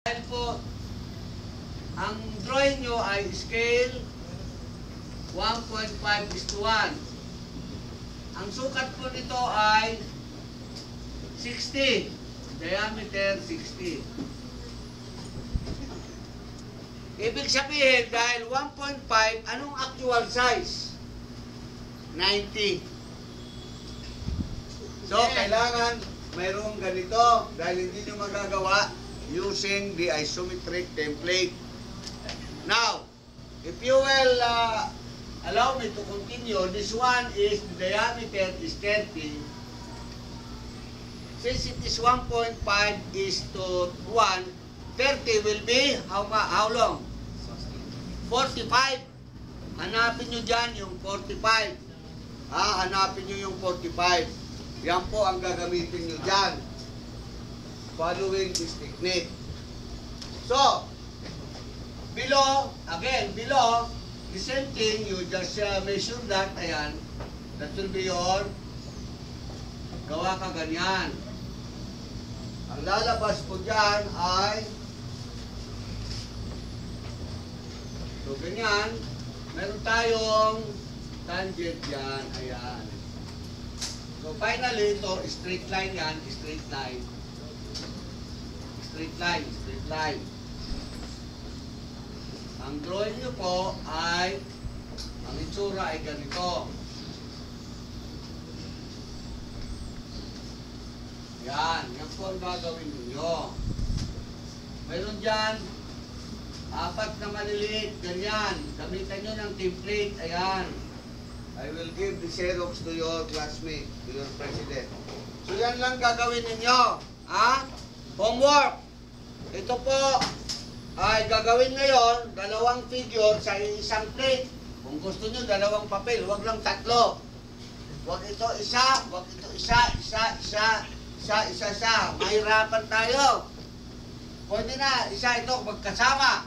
Dahil po, ang drawing nyo ay scale 1.5:1. Ang sukat po nito ay 60. Diameter 60. Ibig sabihin, dahil 1.5, anong actual size? 90. So, kailangan mayroong ganito dahil hindi nyo magagawa using the isometric template. Now, if you will allow me to continue, this one is the diameter is 30. Since it is 1.5:1, 30 will be how long? 45. Hanapin nyo dyan yung 45. Hanapin nyo yung 45. Yan po ang gagamitin nyo dyan. Following this technique. So, below, the same thing, you just measure that, ayan. That will be your, gawa ka ganyan. Ang lalabas po dyan ay, so ganyan, meron tayong tangent dyan, ayan. So finally, ito, straight line yan, straight line. Straight line, straight line. Ang drawing nyo po ay, ang itsura ay ganito. Yan, yan po ang gagawin ninyo. Mayroon dyan, 4 na maliliit, ganyan. Gamitan nyo ng template, ayan. I will give the Xerox to your classmate, to your president. So yan lang gagawin ninyo. Homework. Ito po ay gagawin ngayon, 2 figure sa isang plate. Kung gusto nyo, 2 papel, huwag lang 3. Huwag ito isa, huwag ito isa. Mahirapan tayo. Pwede na, isa ito magkasama.